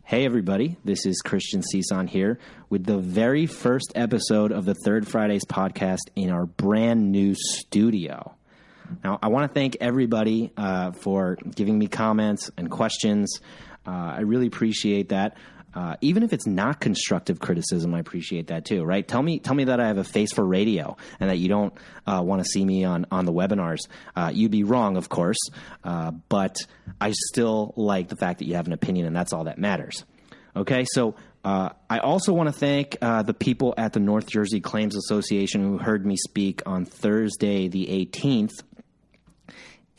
Hey, everybody. This is Christian Cison here with the very first episode of the Third Fridays podcast in our brand new studio. Now, I want to thank everybody for giving me comments and questions. I really appreciate that. Even if it's not constructive criticism, I appreciate that too, right? Tell me that I have a face for radio and that you don't want to see me on the webinars. You'd be wrong, of course, but I still like the fact that you have an opinion, and that's all that matters. Okay, so I also want to thank the people at the North Jersey Claims Association who heard me speak on Thursday the 18th.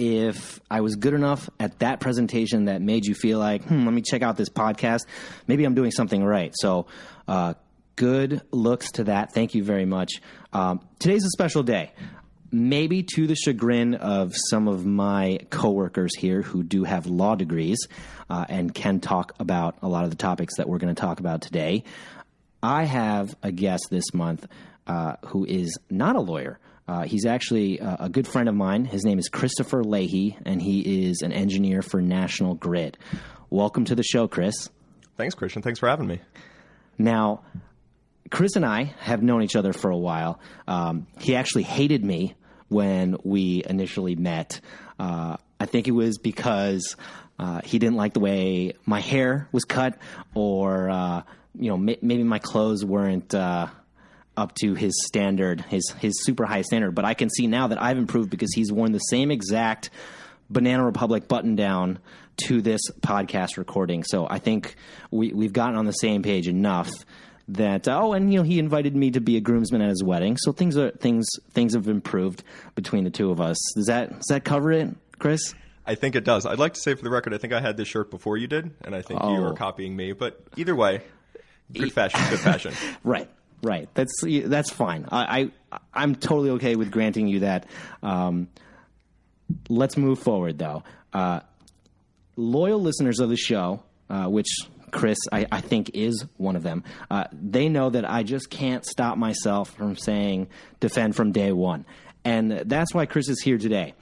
If I was good enough at that presentation that made you feel like, let me check out this podcast, maybe I'm doing something right. So good looks to that. Thank you very much. Today's a special day, maybe to the chagrin of some of my coworkers here who do have law degrees and can talk about a lot of the topics that we're going to talk about today. I have a guest this month who is not a lawyer. He's actually a good friend of mine. His name is Christopher Leahy, and he is an engineer for National Grid. Welcome to the show, Chris. Thanks, Christian. Thanks for having me. Now, Chris and I have known each other for a while. He actually hated me when we initially met. I think it was because he didn't like the way my hair was cut, or maybe my clothes weren't up to his standard, his super high standard. But I can see now that I've improved because he's worn the same exact Banana Republic button down to this podcast recording. So I think we've gotten on the same page enough that he invited me to be a groomsman at his wedding. So things have improved between the two of us. Does that cover it, Chris? I think it does. I'd like to say for the record, I think I had this shirt before you did, and I think you were copying me. But either way, good fashion, good fashion. Right. That's fine. I'm totally okay with granting you that. Let's move forward, though. Loyal listeners of the show, which Chris, I think, is one of them, they know that I just can't stop myself from saying defend from day one. And that's why Chris is here today.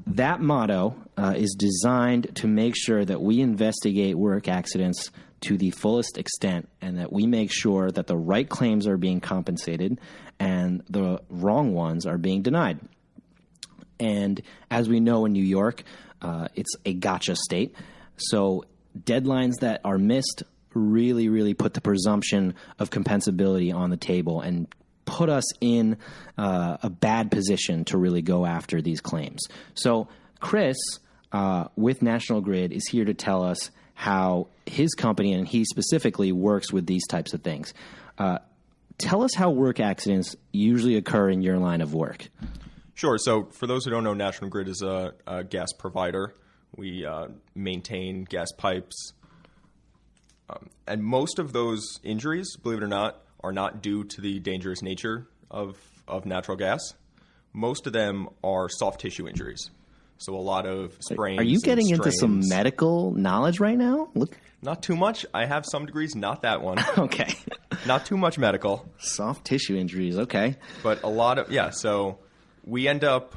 That motto is designed to make sure that we investigate work accidents to the fullest extent, and that we make sure that the right claims are being compensated and the wrong ones are being denied. And as we know in New York, it's a gotcha state. So deadlines that are missed really, really put the presumption of compensability on the table and put us in a bad position to really go after these claims. So Chris, with National Grid, is here to tell us how his company, and he specifically, works with these types of things. Tell us how work accidents usually occur in your line of work. Sure. So for those who don't know, National Grid is a gas provider. We maintain gas pipes. And most of those injuries, believe it or not, are not due to the dangerous nature of natural gas. Most of them are soft tissue injuries. So a lot of sprains. Are you getting and into some medical knowledge right now? Look, not too much. I have some degrees, not that one. Okay. Not too much medical. Soft tissue injuries, okay. But a lot of so we end up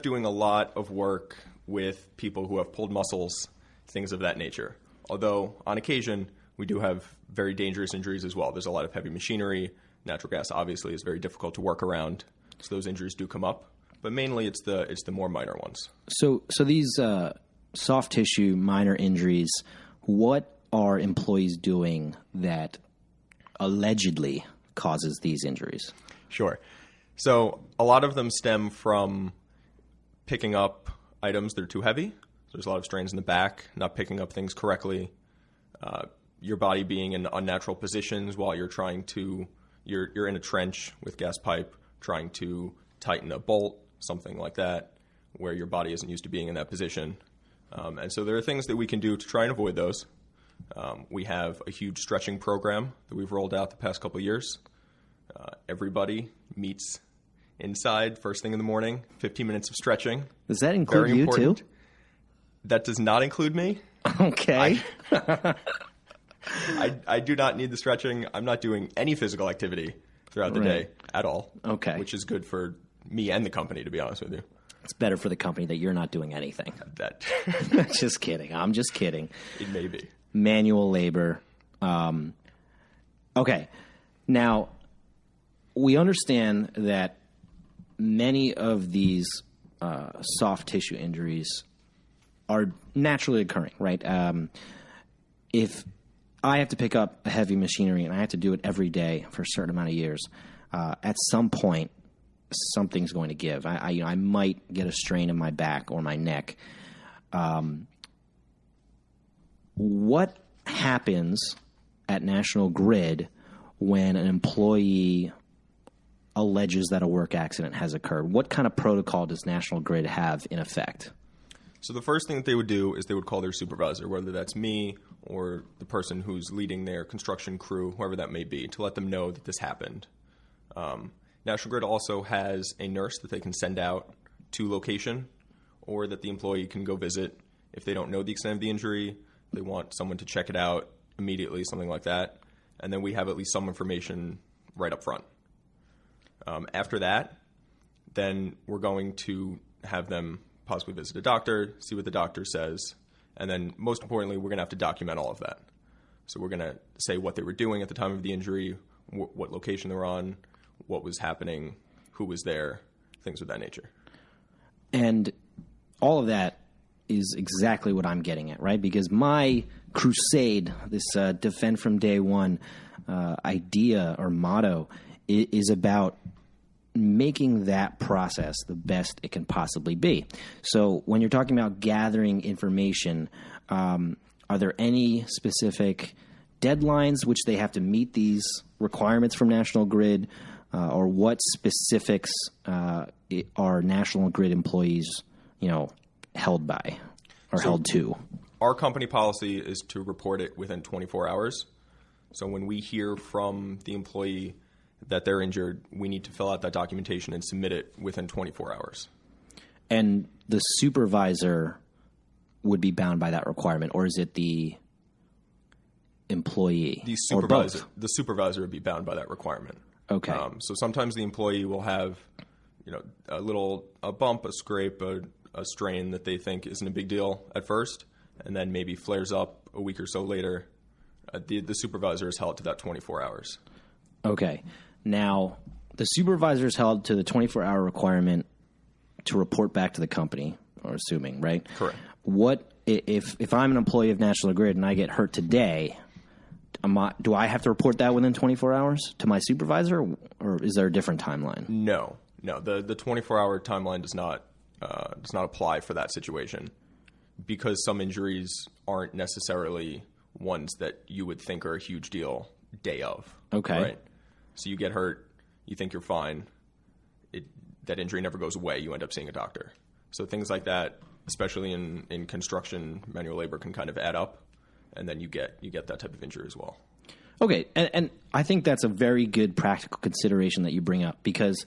doing a lot of work with people who have pulled muscles, things of that nature. Although on occasion we do have very dangerous injuries as well. There's a lot of heavy machinery. Natural gas obviously is very difficult to work around, so those injuries do come up. But mainly it's the more minor ones. So these soft tissue minor injuries, what are employees doing that allegedly causes these injuries? Sure. So a lot of them stem from picking up items that are too heavy. So there's a lot of strains in the back, not picking up things correctly, your body being in unnatural positions while you're you're in a trench with gas pipe trying to tighten a bolt, something like that, where your body isn't used to being in that position. And so there are things that we can do to try and avoid those. We have a huge stretching program that we've rolled out the past couple of years. Everybody meets inside first thing in the morning, 15 minutes of stretching. Does that include Very you important. too? That does not include me. Okay. I do not need the stretching. I'm not doing any physical activity throughout the day at all. Okay. Which is good for me and the company, to be honest with you. It's better for the company that you're not doing anything. That. Just kidding. I'm just kidding. It may be. manual labor. Okay. Now, we understand that many of these soft tissue injuries are naturally occurring, right? If I have to pick up a heavy machinery and I have to do it every day for a certain amount of years, at some point, something's going to give. I might get a strain in my back or my neck. What happens at National Grid when an employee alleges that a work accident has occurred? What kind of protocol does National Grid have in effect? So the first thing that they would do is they would call their supervisor, whether that's me or the person who's leading their construction crew, whoever that may be, to let them know that this happened. National Grid also has a nurse that they can send out to location, or that the employee can go visit if they don't know the extent of the injury. They want someone to check it out immediately, something like that. And then we have at least some information right up front. After that, then we're going to have them possibly visit a doctor, see what the doctor says, and then most importantly, we're going to have to document all of that. So we're going to say what they were doing at the time of the injury, what location they were on, what was happening, who was there, things of that nature. And all of that is exactly what I'm getting at, right? Because my crusade, this defend from day one idea or motto, is about making that process the best it can possibly be. So when you're talking about gathering information, are there any specific deadlines which they have to meet these requirements from National Grid, or what specifics are National Grid employees, held by or held to? Our company policy is to report it within 24 hours. So when we hear from the employee that they're injured, we need to fill out that documentation and submit it within 24 hours. And the supervisor would be bound by that requirement, or is it the employee? The supervisor would be bound by that requirement. Okay. So sometimes the employee will have, a bump, a scrape, a strain that they think isn't a big deal at first, and then maybe flares up a week or so later. The supervisor is held to that 24 hours. Okay. Now, the supervisor is held to the 24-hour requirement to report back to the company, or assuming, right? Correct. What if I'm an employee of National Grid and I get hurt today? Do I have to report that within 24 hours to my supervisor, or is there a different timeline? No. The 24-hour timeline does not apply for that situation, because some injuries aren't necessarily ones that you would think are a huge deal day of. Okay. Right? So you get hurt, you think you're fine. That injury never goes away. You end up seeing a doctor. So things like that, especially in construction, manual labor, can kind of add up, and then you get that type of injury as well. Okay, and I think that's a very good practical consideration that you bring up, because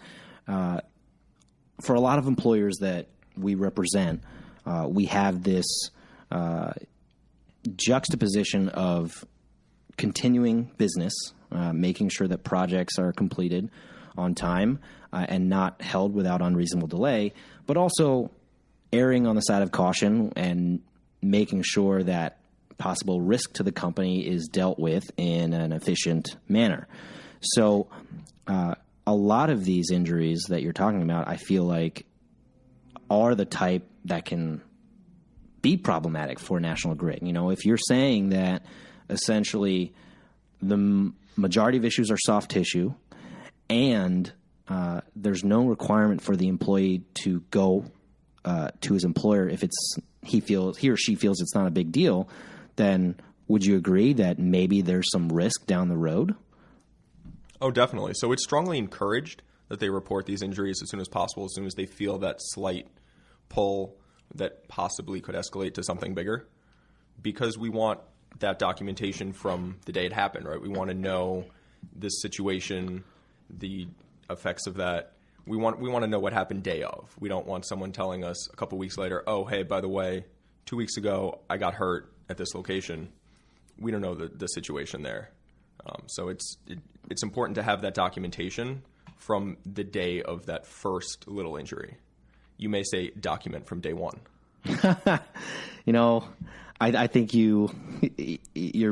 for a lot of employers that we represent, we have this juxtaposition of continuing business, making sure that projects are completed on time and not held without unreasonable delay, but also erring on the side of caution and making sure that possible risk to the company is dealt with in an efficient manner. So a lot of these injuries that you're talking about, I feel like, are the type that can be problematic for National Grid. If you're saying that essentially the majority of issues are soft tissue, and there's no requirement for the employee to go to his employer if he or she feels it's not a big deal, then would you agree that maybe there's some risk down the road? Oh, definitely. So it's strongly encouraged that they report these injuries as soon as possible, as soon as they feel that slight pull that possibly could escalate to something bigger, because we want that documentation from the day it happened, right? We want to know this situation, the effects of that. We want to know what happened day of. We don't want someone telling us a couple weeks later, oh, hey, by the way, 2 weeks ago I got hurt at this location. We don't know the situation there. So it's important to have that documentation from the day of that first little injury. You may say document from day one. I think you're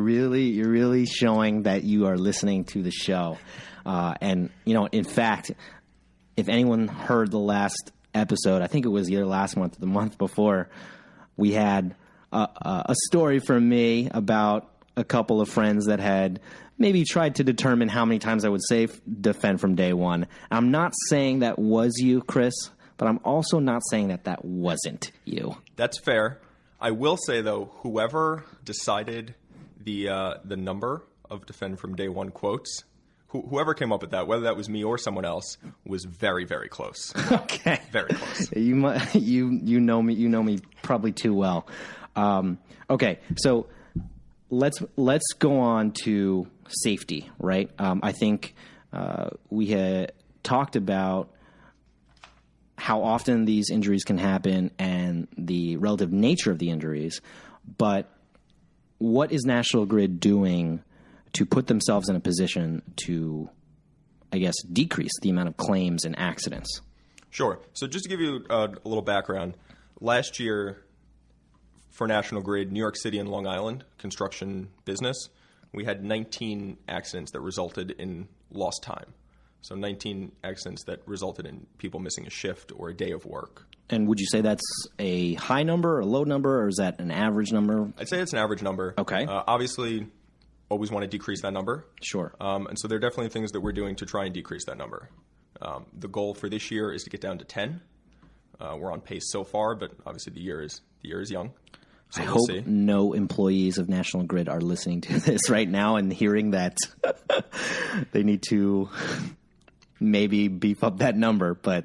really showing that you are listening to the show. And, in fact, if anyone heard the last episode, I think it was either last month or the month before, we had a story from me about a couple of friends that had maybe tried to determine how many times I would say defend from day one. I'm not saying that was you, Chris, but I'm also not saying that wasn't you. That's fair. I will say, though, whoever decided the number of defend from day one quotes, whoever came up with that, whether that was me or someone else, was very, very close. Okay, very close. You know me. You know me probably too well. Okay, so let's go on to safety, right? I think we had talked about how often these injuries can happen and the relative nature of the injuries, but what is National Grid doing to put themselves in a position to, I guess, decrease the amount of claims and accidents? Sure. So just to give you a little background, last year for National Grid, New York City and Long Island construction business, we had 19 accidents that resulted in lost time. So 19 accidents that resulted in people missing a shift or a day of work. And would you say that's a high number or a low number, or is that an average number? I'd say it's an average number. Okay. Obviously, always want to decrease that number. Sure. And so there are definitely things that we're doing to try and decrease that number. The goal for this year is to get down to 10. We're on pace so far, but obviously the year is young. So I we'll hope see. No employees of National Grid are listening to this right now and hearing that they need to maybe beef up that number. But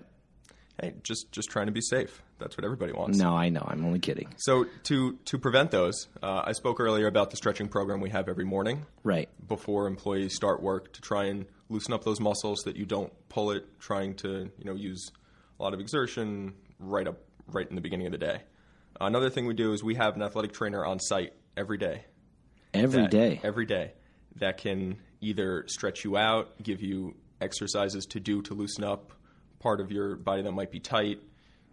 hey, just trying to be safe. That's what everybody wants. No, I know. I'm only kidding. So to prevent those, I spoke earlier about the stretching program we have every morning. Right. Before employees start work, to try and loosen up those muscles so that you don't pull it, trying to use a lot of exertion right in the beginning of the day. Another thing we do is we have an athletic trainer on site every day. Every day? Every day. That can either stretch you out, give you exercises to do to loosen up part of your body that might be tight,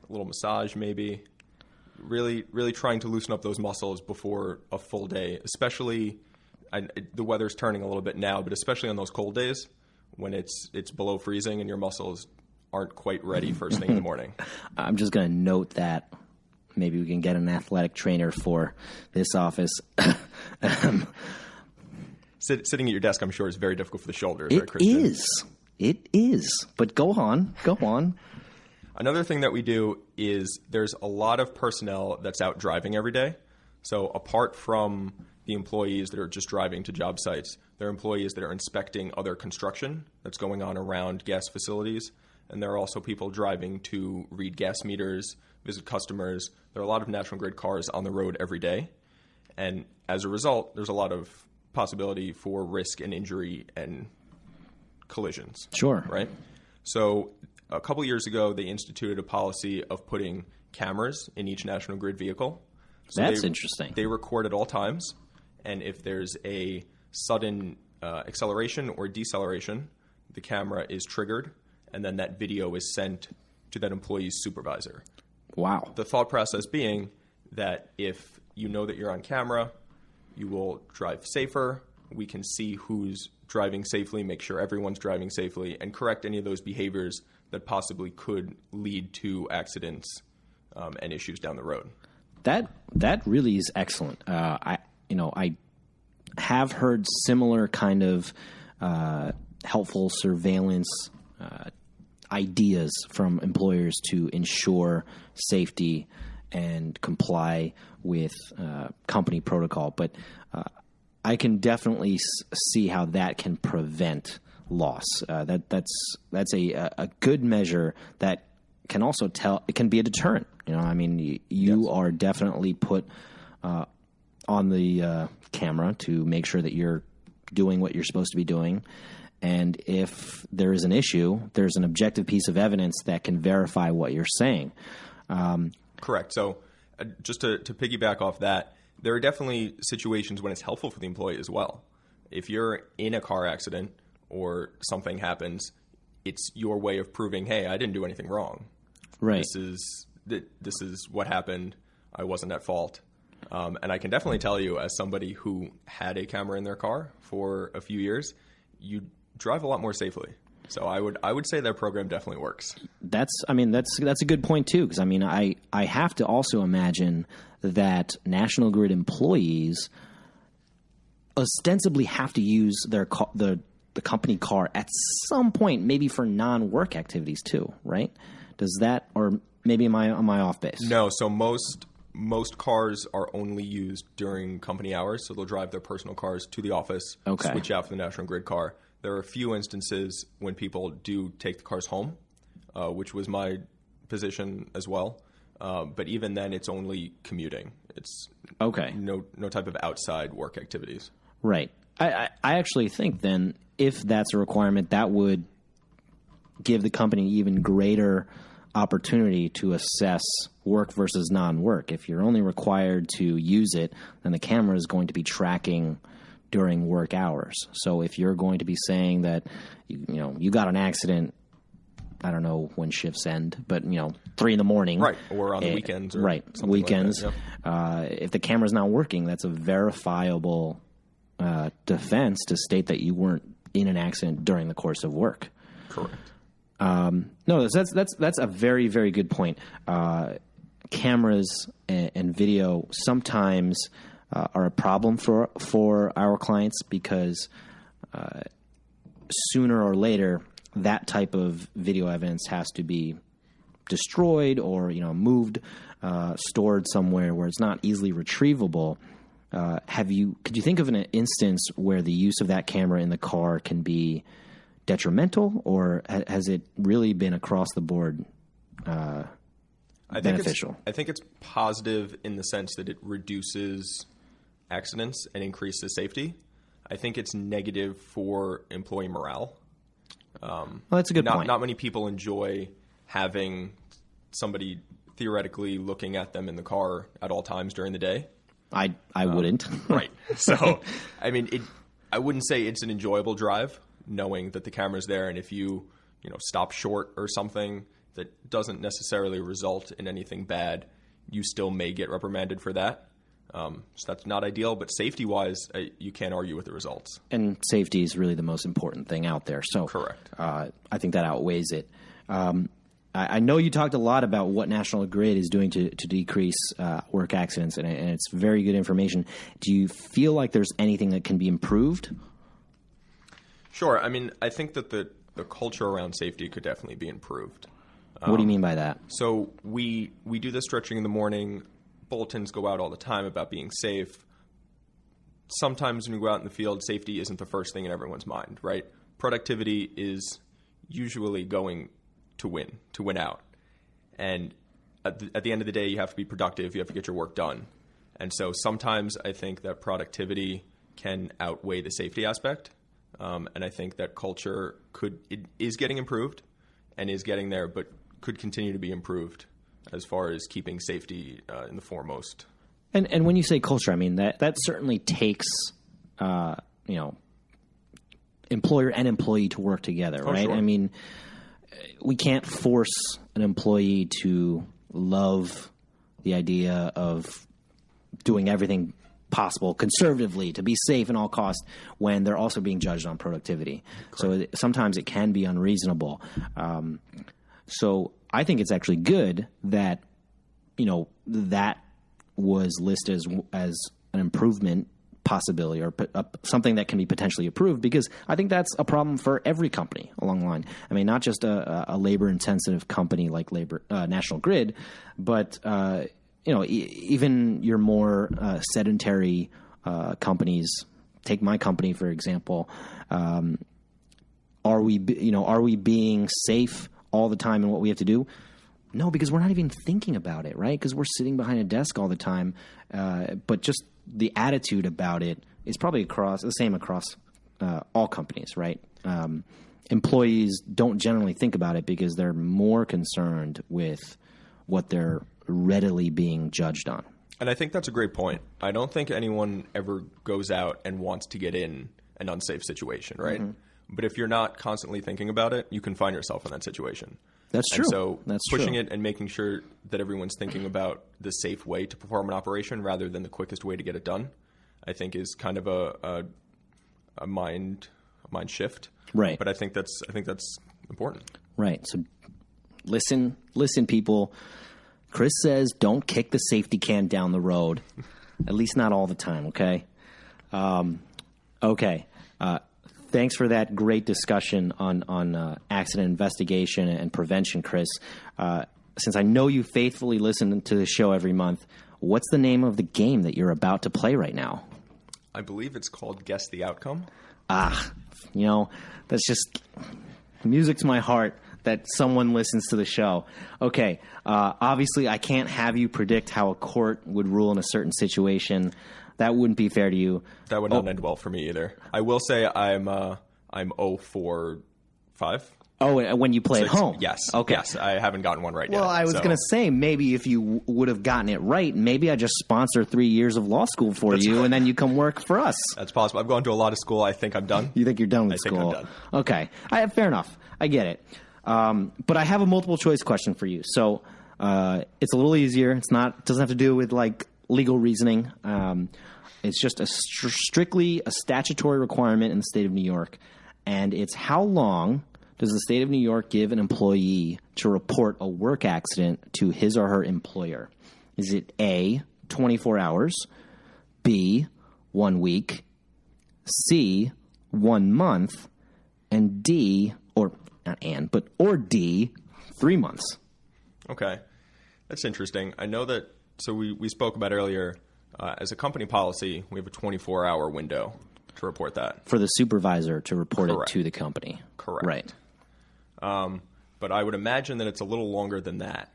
a little massage maybe. Really, really trying to loosen up those muscles before a full day, especially the weather's turning a little bit now, but especially on those cold days when it's below freezing and your muscles aren't quite ready first thing in the morning. I'm just going to note that maybe we can get an athletic trainer for this office. Sitting at your desk, I'm sure, is very difficult for the shoulders. It is. But go on. Another thing that we do is there's a lot of personnel that's out driving every day. So apart from the employees that are just driving to job sites, there are employees that are inspecting other construction that's going on around gas facilities. And there are also people driving to read gas meters, visit customers. There are a lot of National Grid cars on the road every day. And as a result, there's a lot of possibility for risk and injury and collisions. Sure. Right? So a couple years ago, they instituted a policy of putting cameras in each National Grid vehicle. So That's interesting. They record at all times. And if there's a sudden acceleration or deceleration, the camera is triggered, and then that video is sent to that employee's supervisor. Wow. The thought process being that if you know that you're on camera, you will drive safer. We can see who's driving safely, make sure everyone's driving safely, and correct any of those behaviors that possibly could lead to accidents and issues down the road. That really is excellent. I have heard similar kind of helpful surveillance ideas from employers to ensure safety and comply with company protocol, but I can definitely see how that can prevent loss. That's a good measure that can also it can be a deterrent. You Yes. are definitely put on the camera to make sure that you're doing what you're supposed to be doing. And if there is an issue, there's an objective piece of evidence that can verify what you're saying. Correct. So just to piggyback off that, there are definitely situations when it's helpful for the employee as well. If you're in a car accident or something happens, it's your way of proving, hey, I didn't do anything wrong. Right. This is what happened. I wasn't at fault. And I can definitely tell you, as somebody who had a camera in their car for a few years, you drive a lot more safely. So I would say their program definitely works. That's a good point too, because I have to also imagine that National Grid employees ostensibly have to use their the company car at some point, maybe for non-work activities too, right? Does that, or maybe am I off base? No, so most cars are only used during company hours, so they'll drive their personal cars to the office, switch out for the National Grid car. There are a few instances when people do take the cars home, which was my position as well. But even then, it's only commuting. It's no type of outside work activities. Right. I actually think then, if that's a requirement, that would give the company even greater opportunity to assess work versus non-work. If you're only required to use it, then the camera is going to be tracking during work hours. So if you're going to be saying that you got an accident, I don't know when shifts end, but 3 a.m, right, or on the weekends, or right, weekends. Like that, if the camera's not working, that's a verifiable defense to state that you weren't in an accident during the course of work. Correct. No, that's a very, very good point. Cameras and video sometimes are a problem for our clients because sooner or later that type of video evidence has to be destroyed or moved, stored somewhere where it's not easily retrievable. Could you think of an instance where the use of that camera in the car can be detrimental, or has it really been across the board beneficial? I think it's positive in the sense that it reduces accidents and increases safety. I think it's negative for employee morale. Well, that's a good point. Not many people enjoy having somebody theoretically looking at them in the car at all times during the day. I wouldn't. Right. So, I wouldn't say it's an enjoyable drive, knowing that the camera's there, and if you stop short or something that doesn't necessarily result in anything bad, you still may get reprimanded for that. So that's not ideal, but safety-wise, you can't argue with the results. And safety is really the most important thing out there. So correct. I think that outweighs it. I know you talked a lot about what National Grid is doing to decrease work accidents, and it's very good information. Do you feel like there's anything that can be improved? Sure. I think that the culture around safety could definitely be improved. What do you mean by that? So we do the stretching in the morning. Bulletins go out all the time about being safe. Sometimes when you go out in the field, safety isn't the first thing in everyone's mind, right? Productivity is usually going to win out. And at the end of the day, you have to be productive. You have to get your work done. And so sometimes I think that productivity can outweigh the safety aspect. And I think that culture is getting improved and is getting there, but could continue to be improved as far as keeping safety in the foremost. And when you say culture, that certainly takes employer and employee to work together, right? Sure. We can't force an employee to love the idea of doing everything possible conservatively to be safe at all costs when they're also being judged on productivity. Correct. So sometimes it can be unreasonable. So I think it's actually good that that was listed as an improvement possibility or something that can be potentially approved, because I think that's a problem for every company along the line. Not just a labor-intensive company like National Grid, but even your more sedentary companies. Take my company for example. Are we being safe all the time in what we have to do? No, because we're not even thinking about it, right? Because we're sitting behind a desk all the time. But just the attitude about it is probably the same across all companies, right? Employees don't generally think about it because they're more concerned with what they're readily being judged on. And I think that's a great point. I don't think anyone ever goes out and wants to get in an unsafe situation, right? Mm-hmm. But if you're not constantly thinking about it, you can find yourself in that situation. That's true. And so That's pushing true. it and making sure that everyone's thinking about the safe way to perform an operation rather than the quickest way to get it done, I think is kind of a mind shift. Right. But I think that's important. Right. So listen, people. Chris says don't kick the safety can down the road, at least not all the time, okay? Okay. Thanks for that great discussion on accident investigation and prevention, Chris. Since I know you faithfully listen to the show every month, what's the name of the game that you're about to play right now? I believe it's called Guess the Outcome. That's just music to my heart that someone listens to the show. Okay, obviously I can't have you predict how a court would rule in a certain situation. That wouldn't be fair to you. That would not end well for me either. I will say I'm 0 for 5. Oh, when you play 6. at home? Yes. Okay. Yes, I haven't gotten one right yet. Well, I was going to say, maybe if you would have gotten it right, maybe I just sponsor 3 years of law school for you, and then you come work for us. That's possible. I've gone to a lot of school. I think I'm done. You think you're done with school? I think I'm done. Okay. Fair enough. I get it. But I have a multiple choice question for you. So it's a little easier. Doesn't have to do with like legal reasoning. It's just strictly a statutory requirement in the state of New York, and it's how long does the state of New York give an employee to report a work accident to his or her employer? Is it A, 24 hours, B, 1 week, C, 1 month, and D, or D, 3 months? Okay. That's interesting. I know that, so we spoke about earlier, as a company policy, we have a 24-hour window to report that. For the supervisor to report Correct. it to the company. Correct. Right. But I would imagine that it's a little longer than that.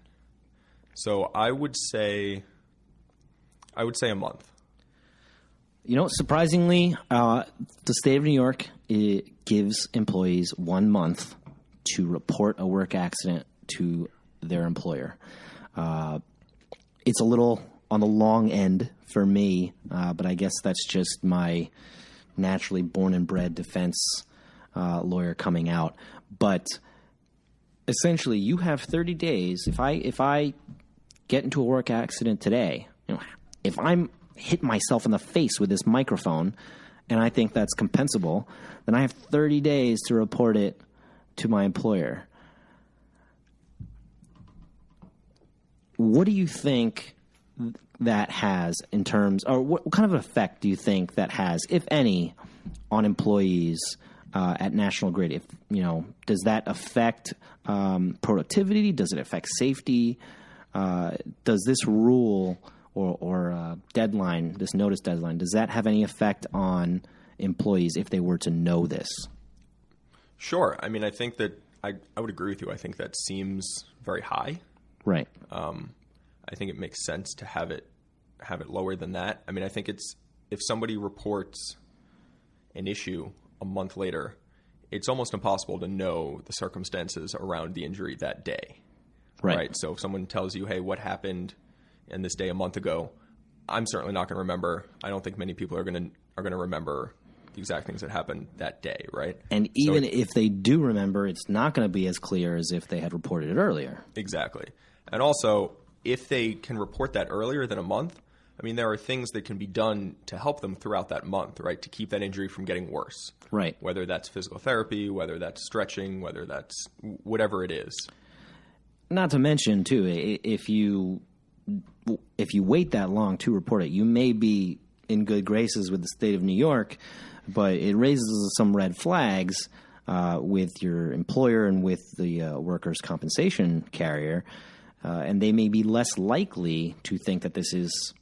So I would say a month. Surprisingly, the state of New York, it gives employees 1 month to report a work accident to their employer. It's a little on the long end for me, but I guess that's just my naturally born and bred defense lawyer coming out. But essentially, you have 30 days. If I get into a work accident today, if I'm hit myself in the face with this microphone and I think that's compensable, then I have 30 days to report it to my employer. What do you think that has in terms, or what kind of effect do you think that has, if any, on employees at National Grid? If does that affect productivity? Does it affect safety? Does this rule or deadline, this notice deadline, does that have any effect on employees if they were to know this? Sure. I mean, I think that I would agree with you. I think that seems very high. Right. I think it makes sense to have it lower than that. I mean, I think it's, if somebody reports an issue a month later, it's almost impossible to know the circumstances around the injury that day. Right. So if someone tells you, hey, what happened in this day a month ago, I'm certainly not going to remember. I don't think many people are going to remember the exact things that happened that day, right? And even if they do remember, it's not going to be as clear as if they had reported it earlier. Exactly. And also, if they can report that earlier than a month, I mean, there are things that can be done to help them throughout that month, right, to keep that injury from getting worse. Right. Whether that's physical therapy, whether that's stretching, whether that's whatever it is. Not to mention, too, if you wait that long to report it, you may be in good graces with the state of New York, but it raises some red flags with your employer and with the workers' compensation carrier, and they may be less likely to think that this is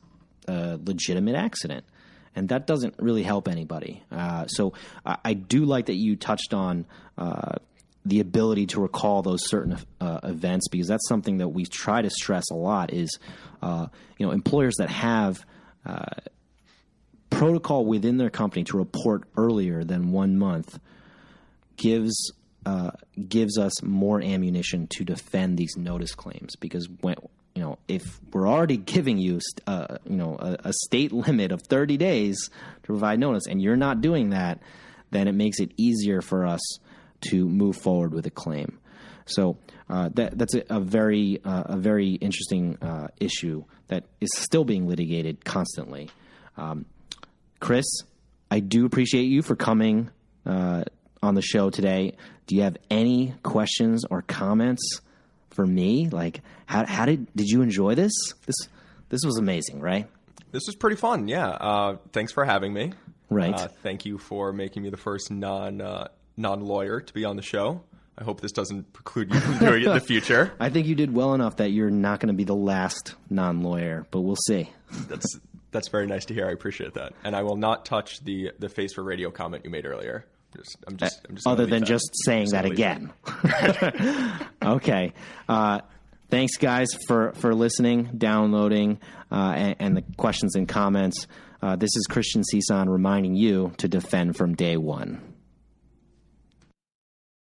a legitimate accident. And that doesn't really help anybody. So I do like that you touched on the ability to recall those certain events, because that's something that we try to stress a lot is, employers that have protocol within their company to report earlier than 1 month gives us more ammunition to defend these notice claims. Because when if we're already giving you a state limit of 30 days to provide notice, and you're not doing that, then it makes it easier for us to move forward with a claim. So that's a very interesting issue that is still being litigated constantly. Chris, I do appreciate you for coming on the show today. Do you have any questions or comments for me? Like, how did you enjoy this? This was amazing, right? This was pretty fun. Yeah. Thanks for having me. Right. Thank you for making me the first non-lawyer to be on the show. I hope this doesn't preclude you from doing it in the future. I think you did well enough that you're not going to be the last non-lawyer, but we'll see. That's very nice to hear. I appreciate that. And I will not touch the face for radio comment you made earlier. I'm just other than just saying that again. Okay. Thanks, guys, for listening, downloading, and the questions and comments. This is Christian Cison reminding you to defend from day one.